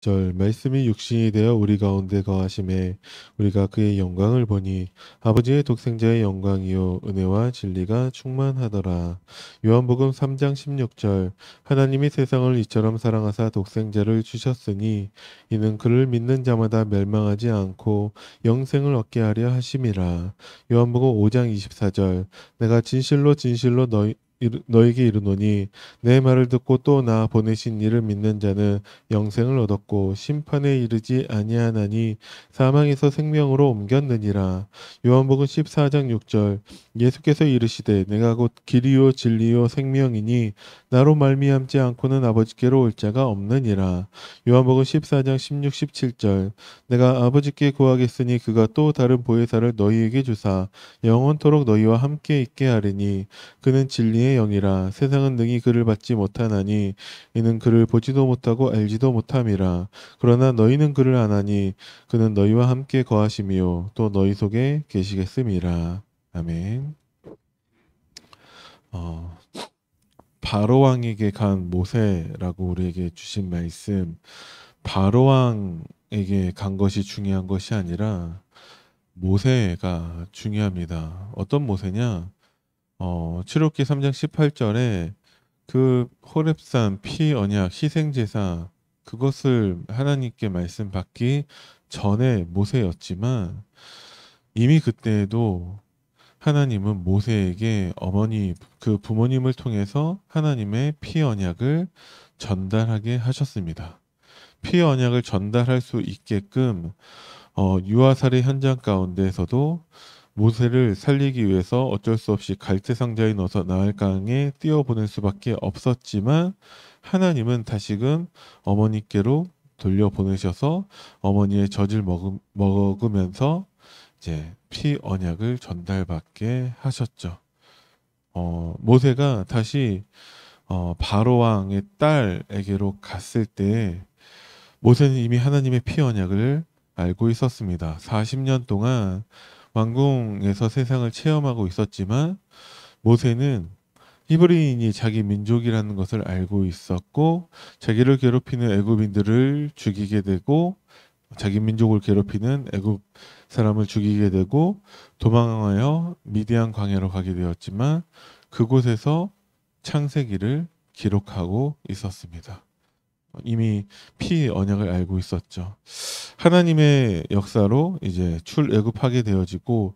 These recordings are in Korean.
20절 말씀이 육신이 되어 우리 가운데 거하심에 우리가 그의 영광을 보니 아버지의 독생자의 영광이요 은혜와 진리가 충만하더라. 요한복음 3장 16절 하나님이 세상을 이처럼 사랑하사 독생자를 주셨으니 이는 그를 믿는 자마다 멸망하지 않고 영생을 얻게 하려 하심이라. 요한복음 5장 24절 내가 진실로 진실로 너에게 이르노니 내 말을 듣고 또 나 보내신 이를 믿는 자는 영생을 얻었고 심판에 이르지 아니하나니 사망에서 생명으로 옮겼느니라. 요한복음 14장 6절 예수께서 이르시되 내가 곧 길이요 진리요 생명이니 나로 말미암지 않고는 아버지께로 올 자가 없느니라. 요한복음 14장 16, 17절 내가 아버지께 구하겠으니 그가 또 다른 보혜사를 너희에게 주사 영원토록 너희와 함께 있게 하리니 그는 진리의 영이라. 세상은 능히 그를 받지 못하나니 이는 그를 보지도 못하고 알지도 못함이라. 그러나 너희는 그를 아나니 그는 너희와 함께 거하심이요 또 너희 속에 계시겠음이라. 아멘. 어, 바로 왕에게 간 모세라고 우리에게 주신 말씀, 바로 왕에게 간 것이 중요한 것이 아니라 모세가 중요합니다. 어떤 모세냐? 출애굽기 3장 18절에 그 호렙산 피 언약 희생제사 그것을 하나님께 말씀 받기 전에 모세였지만 이미 그때에도 하나님은 모세에게 어머니 그 부모님을 통해서 하나님의 피 언약을 전달하게 하셨습니다. 피 언약을 전달할 수 있게끔 유아살이 현장 가운데에서도 모세를 살리기 위해서 어쩔 수 없이 갈대 상자에 넣어서 나일 강에 띄워보낼 수밖에 없었지만 하나님은 다시금 어머니께로 돌려보내셔서 어머니의 젖을 먹으면서 이제 피 언약을 전달받게 하셨죠. 모세가 다시 바로 왕의 딸에게로 갔을 때 모세는 이미 하나님의 피 언약을 알고 있었습니다. 40년 동안 왕궁에서 세상을 체험하고 있었지만 모세는 히브리인이 자기 민족이라는 것을 알고 있었고 자기를 괴롭히는 애굽인들을 죽이게 되고 자기 민족을 괴롭히는 애굽 사람을 죽이게 되고 도망하여 미디안 광야로 가게 되었지만 그곳에서 창세기를 기록하고 있었습니다. 이미 피 언약을 알고 있었죠. 하나님의 역사로 이제 출애굽하게 되어지고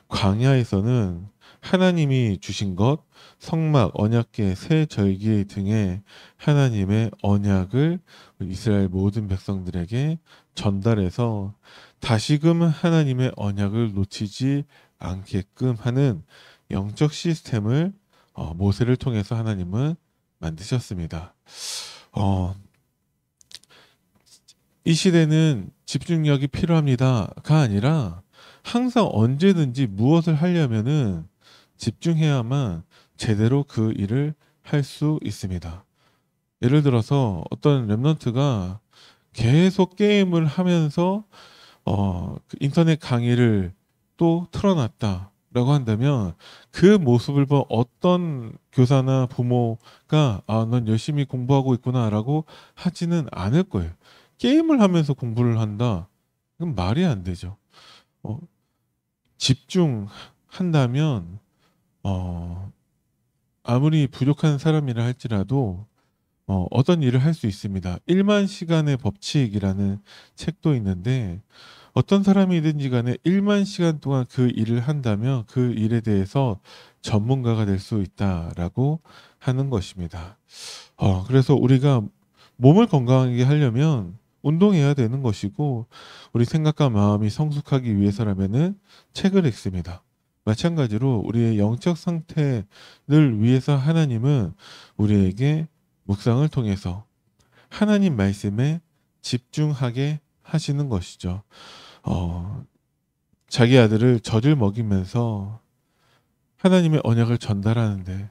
광야에서는 하나님이 주신 것, 성막, 언약궤, 새 절기 등의 하나님의 언약을 이스라엘 모든 백성들에게 전달해서 다시금 하나님의 언약을 놓치지 않게끔 하는 영적 시스템을 모세를 통해서 하나님은 만드셨습니다. 어, 이 시대는 집중력이 필요합니다가 아니라 항상 언제든지 무엇을 하려면은 집중해야만 제대로 그 일을 할 수 있습니다. 예를 들어서 어떤 랩런트가 계속 게임을 하면서 그 인터넷 강의를 또 틀어놨다라고 한다면 그 모습을 본 어떤 교사나 부모가 넌 열심히 공부하고 있구나라고 하지는 않을 거예요. 게임을 하면서 공부를 한다. 그건 말이 안 되죠. 어, 집중한다면 어, 아무리 부족한 사람이라 할지라도 어떤 일을 할 수 있습니다. 1만 시간의 법칙이라는 책도 있는데 어떤 사람이든지 간에 1만 시간 동안 그 일을 한다면 그 일에 대해서 전문가가 될 수 있다라고 하는 것입니다. 그래서 우리가 몸을 건강하게 하려면 운동해야 되는 것이고 우리 생각과 마음이 성숙하기 위해서라면은 책을 읽습니다. 마찬가지로 우리의 영적 상태를 위해서 하나님은 우리에게 묵상을 통해서 하나님 말씀에 집중하게 하시는 것이죠. 자기 아들을 젖을 먹이면서 하나님의 언약을 전달하는데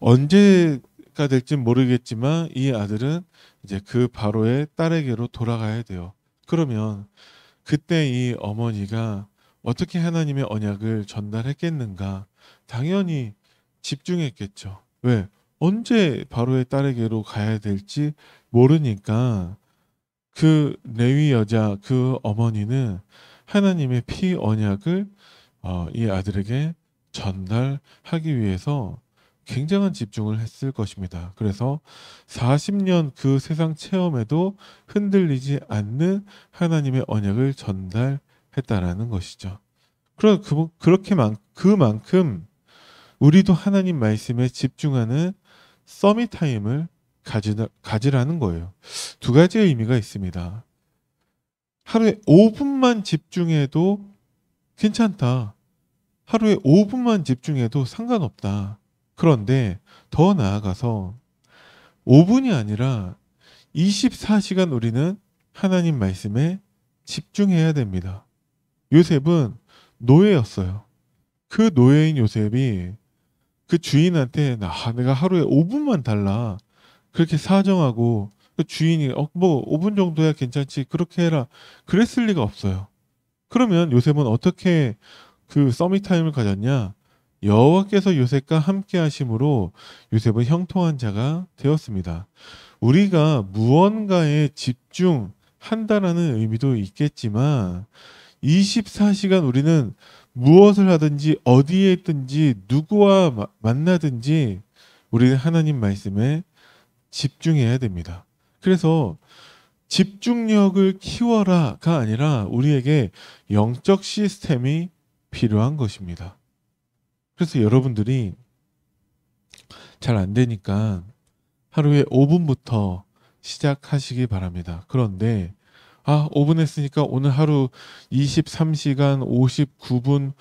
언제가 될진 모르겠지만 이 아들은 이제 그 바로의 딸에게로 돌아가야 돼요. 그러면 그때 이 어머니가 어떻게 하나님의 언약을 전달했겠는가? 당연히 집중했겠죠. 왜? 언제 바로의 딸에게로 가야 될지 모르니까 그 레위 여자 그 어머니는 하나님의 피 언약을 이 아들에게 전달하기 위해서 굉장한 집중을 했을 것입니다. 그래서 40년 그 세상 체험에도 흔들리지 않는 하나님의 언약을 전달했다라는 것이죠. 그만큼 우리도 하나님 말씀에 집중하는 서밋 타임을 가지라는 거예요. 두 가지의 의미가 있습니다. 하루에 5분만 집중해도 괜찮다. 하루에 5분만 집중해도 상관없다. 그런데 더 나아가서 5분이 아니라 24시간 우리는 하나님 말씀에 집중해야 됩니다. 요셉은 노예였어요. 그 노예인 요셉이 그 주인한테 내가 하루에 5분만 달라. 그렇게 사정하고 그 주인이 뭐 5분 정도야 괜찮지. 그렇게 해라. 그랬을 리가 없어요. 그러면 요셉은 어떻게 그 서밋 타임을 가졌냐? 여호와께서 요셉과 함께 하심으로 요셉은 형통한 자가 되었습니다. 우리가 무언가에 집중한다라는 의미도 있겠지만 24시간 우리는 무엇을 하든지 어디에 있든지 누구와 만나든지 우리는 하나님 말씀에 집중해야 됩니다. 그래서 집중력을 키워라가 아니라 우리에게 영적 시스템이 필요한 것입니다. 그래서 여러분들이 잘 안 되니까 하루에 5분부터 시작하시기 바랍니다. 그런데 5분 했으니까 오늘 하루 23시간 59분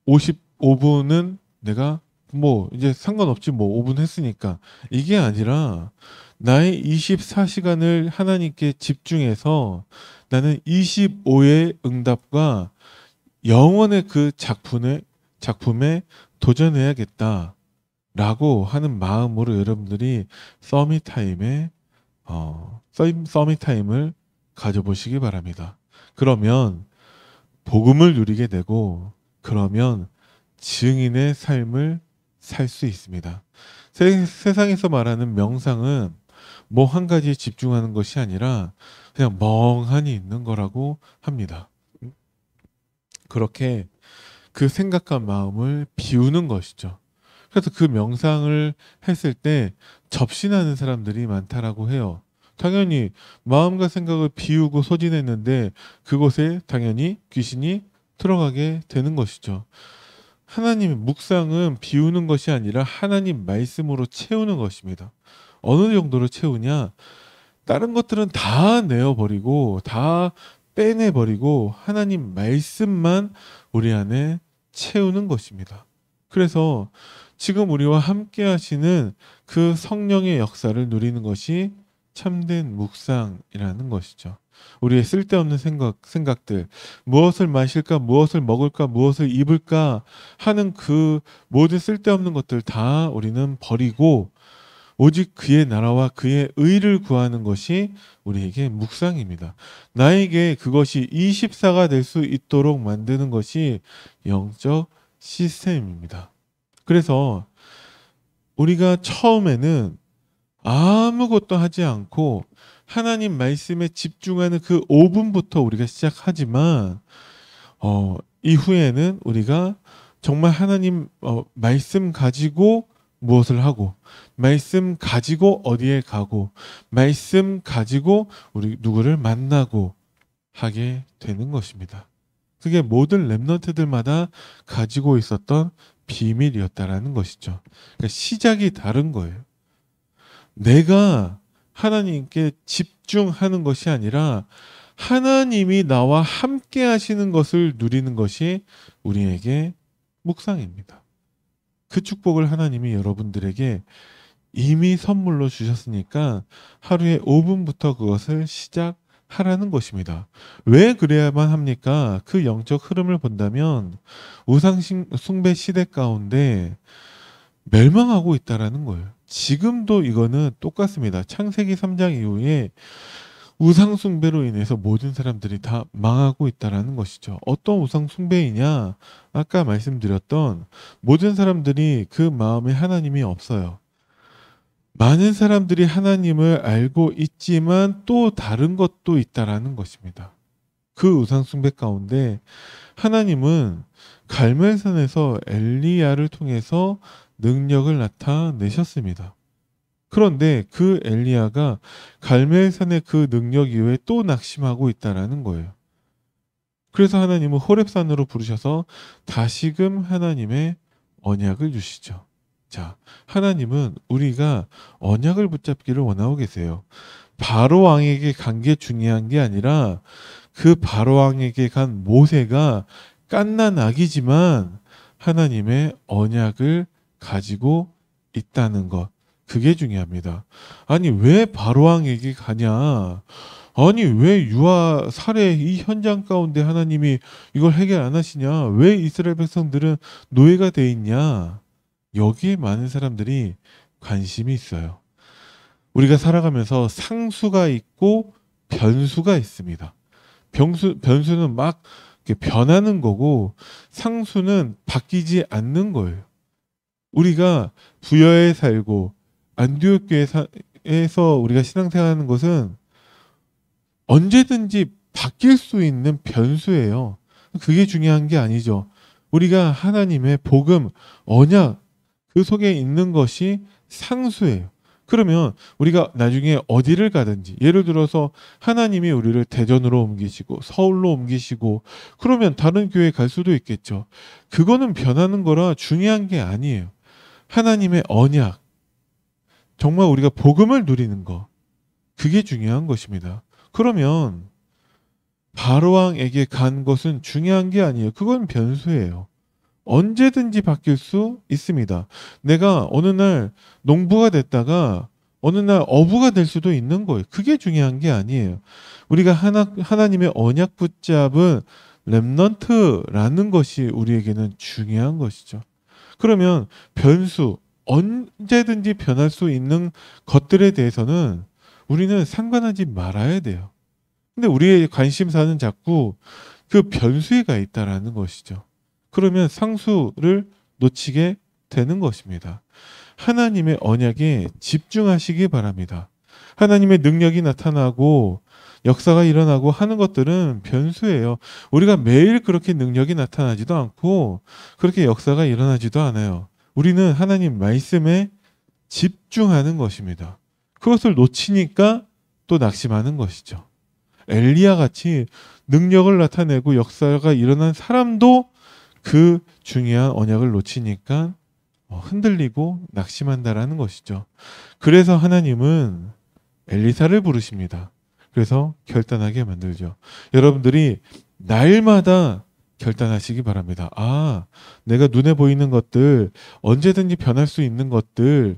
55분은 내가 뭐 이제 상관없지 뭐 5분 했으니까 이게 아니라 나의 24시간을 하나님께 집중해서 나는 25의 응답과 영원의 그 작품에 도전해야겠다 라고 하는 마음으로 여러분들이 서밋 타임을 가져보시기 바랍니다. 그러면 복음을 누리게 되고 그러면 증인의 삶을 살 수 있습니다. 세상에서 말하는 명상은 뭐 한 가지에 집중하는 것이 아니라 그냥 멍하니 있는 거라고 합니다. 그렇게 그 생각한 마음을 비우는 것이죠. 그래서 그 명상을 했을 때 접신하는 사람들이 많다라고 해요. 당연히 마음과 생각을 비우고 소진했는데 그곳에 당연히 귀신이 들어가게 되는 것이죠. 하나님의 묵상은 비우는 것이 아니라 하나님 말씀으로 채우는 것입니다. 어느 정도로 채우냐? 다른 것들은 다 내어버리고 다 빼내버리고 하나님 말씀만 우리 안에 채우는 것입니다. 그래서 지금 우리와 함께 하시는 그 성령의 역사를 누리는 것이 참된 묵상이라는 것이죠. 우리의 쓸데없는 생각들, 무엇을 마실까, 무엇을 먹을까, 무엇을 입을까 하는 그 모든 쓸데없는 것들 다 우리는 버리고 오직 그의 나라와 그의 의를 구하는 것이 우리에게 묵상입니다. 나에게 그것이 24가 될 수 있도록 만드는 것이 영적 시스템입니다. 그래서 우리가 처음에는 아무것도 하지 않고 하나님 말씀에 집중하는 그 5분부터 우리가 시작하지만 이후에는 우리가 정말 하나님 말씀 가지고 무엇을 하고 말씀 가지고 어디에 가고 말씀 가지고 우리 누구를 만나고 하게 되는 것입니다. 그게 모든 렘넌트들마다 가지고 있었던 비밀이었다라는 것이죠. 그러니까 시작이 다른 거예요. 내가 하나님께 집중하는 것이 아니라 하나님이 나와 함께 하시는 것을 누리는 것이 우리에게 묵상입니다. 그 축복을 하나님이 여러분들에게 이미 선물로 주셨으니까 하루에 5분부터 그것을 시작하라는 것입니다. 왜 그래야만 합니까? 그 영적 흐름을 본다면 우상 숭배 시대 가운데 멸망하고 있다라는 거예요. 지금도 이거는 똑같습니다. 창세기 3장 이후에 우상 숭배로 인해서 모든 사람들이 다 망하고 있다라는 것이죠. 어떤 우상 숭배이냐? 아까 말씀드렸던 모든 사람들이 그 마음에 하나님이 없어요. 많은 사람들이 하나님을 알고 있지만 또 다른 것도 있다라는 것입니다. 그 우상 숭배 가운데 하나님은 갈멜산에서 엘리야를 통해서 능력을 나타내셨습니다. 그런데 그 엘리야가 갈멜산의 그 능력 이후에 또 낙심하고 있다라는 거예요. 그래서 하나님은 호렙산으로 부르셔서 다시금 하나님의 언약을 주시죠. 자, 하나님은 우리가 언약을 붙잡기를 원하고 계세요. 바로 왕에게 간 게 중요한 게 아니라 그 바로 왕에게 간 모세가 갓난 아기지만 하나님의 언약을 가지고 있다는 것. 그게 중요합니다. 아니, 왜 바로 왕에게 가냐? 아니, 왜 유아 살해 이 현장 가운데 하나님이 이걸 해결 안 하시냐? 왜 이스라엘 백성들은 노예가 돼 있냐? 여기에 많은 사람들이 관심이 있어요. 우리가 살아가면서 상수가 있고 변수가 있습니다. 변수는 막 이렇게 변하는 거고 상수는 바뀌지 않는 거예요. 우리가 부여에 살고 안디옥 교회에서 우리가 신앙생활하는 것은 언제든지 바뀔 수 있는 변수예요. 그게 중요한 게 아니죠. 우리가 하나님의 복음, 언약 그 속에 있는 것이 상수예요. 그러면 우리가 나중에 어디를 가든지 예를 들어서 하나님이 우리를 대전으로 옮기시고 서울로 옮기시고 그러면 다른 교회 갈 수도 있겠죠. 그거는 변하는 거라 중요한 게 아니에요. 하나님의 언약, 정말 우리가 복음을 누리는 거, 그게 중요한 것입니다. 그러면 바로왕에게 간 것은 중요한 게 아니에요. 그건 변수예요. 언제든지 바뀔 수 있습니다. 내가 어느 날 농부가 됐다가 어느 날 어부가 될 수도 있는 거예요. 그게 중요한 게 아니에요. 우리가 하나님의 언약 붙잡은 렘넌트라는 것이 우리에게는 중요한 것이죠. 그러면 변수, 언제든지 변할 수 있는 것들에 대해서는 우리는 상관하지 말아야 돼요. 근데 우리의 관심사는 자꾸 그 변수에 가 있다라는 것이죠. 그러면 상수를 놓치게 되는 것입니다. 하나님의 언약에 집중하시기 바랍니다. 하나님의 능력이 나타나고 역사가 일어나고 하는 것들은 변수예요. 우리가 매일 그렇게 능력이 나타나지도 않고 그렇게 역사가 일어나지도 않아요. 우리는 하나님 말씀에 집중하는 것입니다. 그것을 놓치니까 또 낙심하는 것이죠. 엘리야 같이 능력을 나타내고 역사가 일어난 사람도 그 중요한 언약을 놓치니까 흔들리고 낙심한다라는 것이죠. 그래서 하나님은 엘리사를 부르십니다. 그래서 결단하게 만들죠. 여러분들이 날마다 결단하시기 바랍니다. 아, 내가 눈에 보이는 것들, 언제든지 변할 수 있는 것들,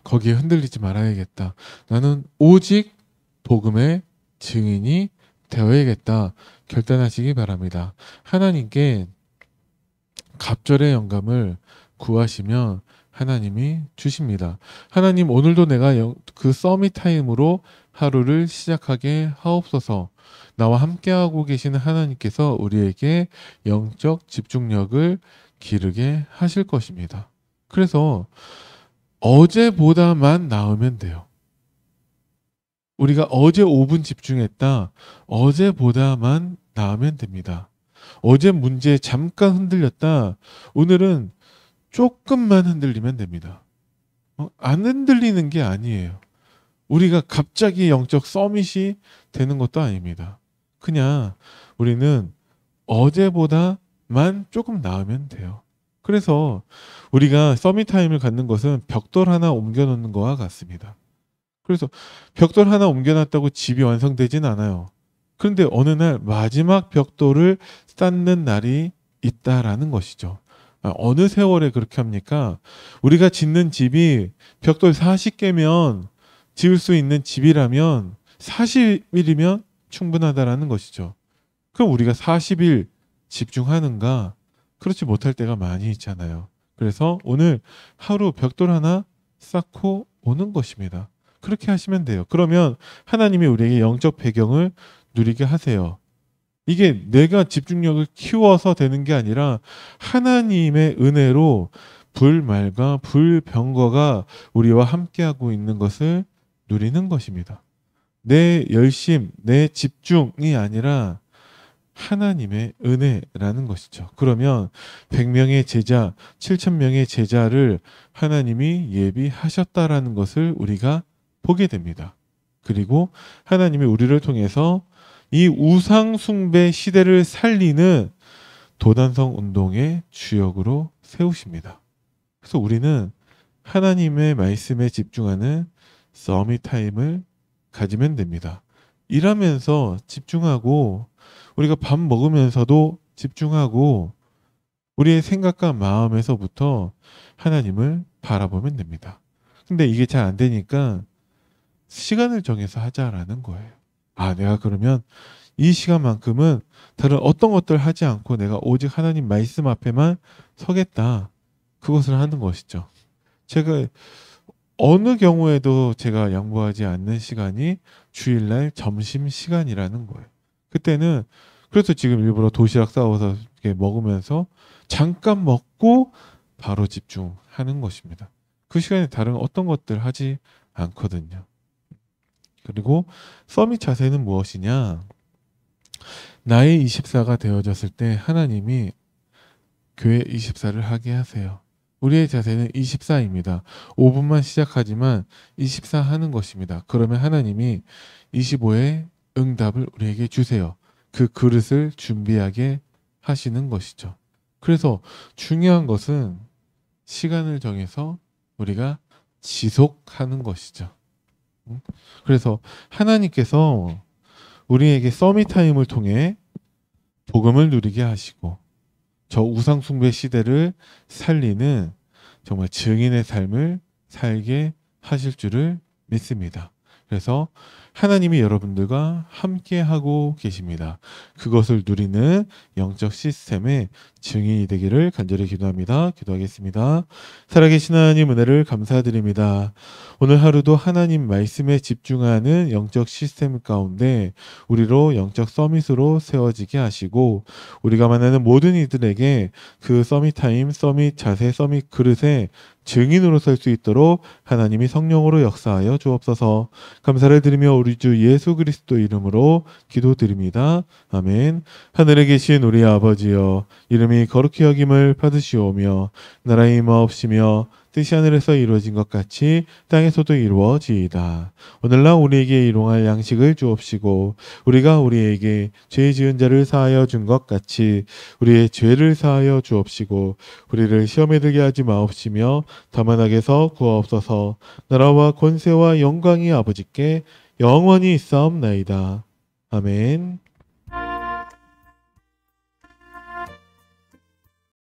거기에 흔들리지 말아야겠다. 나는 오직 복음의 증인이 되어야겠다. 결단하시기 바랍니다. 하나님께 갑절의 영감을 구하시면 하나님이 주십니다. 하나님, 오늘도 내가 그 서밋 타임으로 하루를 시작하게 하옵소서. 나와 함께하고 계시는 하나님께서 우리에게 영적 집중력을 기르게 하실 것입니다. 그래서 어제보다만 나으면 돼요. 우리가 어제 5분 집중했다. 어제보다만 나으면 됩니다. 어제 문제에 잠깐 흔들렸다. 오늘은 조금만 흔들리면 됩니다. 안 흔들리는 게 아니에요. 우리가 갑자기 영적 서밋이 되는 것도 아닙니다. 그냥 우리는 어제보다만 조금 나으면 돼요. 그래서 우리가 서밋 타임을 갖는 것은 벽돌 하나 옮겨놓는 것과 같습니다. 그래서 벽돌 하나 옮겨놨다고 집이 완성되진 않아요. 그런데 어느 날 마지막 벽돌을 쌓는 날이 있다라는 것이죠. 어느 세월에 그렇게 합니까? 우리가 짓는 집이 벽돌 40개면 지을 수 있는 집이라면 40일이면 충분하다라는 것이죠. 그럼 우리가 40일 집중하는가? 그렇지 못할 때가 많이 있잖아요. 그래서 오늘 하루 벽돌 하나 쌓고 오는 것입니다. 그렇게 하시면 돼요. 그러면 하나님이 우리에게 영적 배경을 누리게 하세요. 이게 내가 집중력을 키워서 되는 게 아니라 하나님의 은혜로 불말과 불병거가 우리와 함께하고 있는 것을 누리는 것입니다. 내 열심, 내 집중이 아니라 하나님의 은혜라는 것이죠. 그러면 100명의 제자, 7,000명의 제자를 하나님이 예비하셨다라는 것을 우리가 보게 됩니다. 그리고 하나님이 우리를 통해서 이 우상 숭배 시대를 살리는 도단성 운동의 주역으로 세우십니다. 그래서 우리는 하나님의 말씀에 집중하는 서밋 타임을 가지면 됩니다. 일하면서 집중하고 우리가 밥 먹으면서도 집중하고 우리의 생각과 마음에서부터 하나님을 바라보면 됩니다. 근데 이게 잘 안 되니까 시간을 정해서 하자라는 거예요. 아, 내가 그러면 이 시간만큼은 다른 어떤 것들 하지 않고 내가 오직 하나님 말씀 앞에만 서겠다. 그것을 하는 것이죠. 제가 어느 경우에도 제가 양보하지 않는 시간이 주일날 점심 시간이라는 거예요. 그때는 그래서 지금 일부러 도시락 싸워서 이렇게 먹으면서 잠깐 먹고 바로 집중하는 것입니다. 그 시간에 다른 어떤 것들 하지 않거든요. 그리고 서밋 자세는 무엇이냐? 나의 24가 되어졌을 때 하나님이 교회 24를 하게 하세요. 우리의 자세는 24입니다. 5분만 시작하지만 24 하는 것입니다. 그러면 하나님이 25의 응답을 우리에게 주세요. 그 그릇을 준비하게 하시는 것이죠. 그래서 중요한 것은 시간을 정해서 우리가 지속하는 것이죠. 그래서 하나님께서 우리에게 서밋 타임을 통해 복음을 누리게 하시고 저 우상 숭배 시대를 살리는 정말 증인의 삶을 살게 하실 줄을 믿습니다. 그래서 하나님이 여러분들과 함께 하고 계십니다. 그것을 누리는 영적 시스템의 증인이 되기를 간절히 기도합니다. 기도하겠습니다. 살아계신 하나님 은혜를 감사드립니다. 오늘 하루도 하나님 말씀에 집중하는 영적 시스템 가운데 우리로 영적 서밋으로 세워지게 하시고 우리가 만나는 모든 이들에게 그 서밋 타임, 서밋 자세, 서밋 그릇에 증인으로 설 수 있도록 하나님이 성령으로 역사하여 주옵소서. 감사를 드리며 우리 주 예수 그리스도 이름으로 기도드립니다. 아멘. 하늘에 계신 우리 아버지여, 이름이 거룩히 여김을 받으시오며 나라의 임하옵시며 뜻이 하늘에서 이루어진 것 같이 땅에서도 이루어지이다. 오늘날 우리에게 일용할 양식을 주옵시고 우리가 우리에게 죄 지은 자를 사하여 준 것 같이 우리의 죄를 사하여 주옵시고 우리를 시험에 들게 하지 마옵시며 다만 악에서 구하옵소서. 나라와 권세와 영광이 아버지께 영원히 있사옵나이다. 아멘.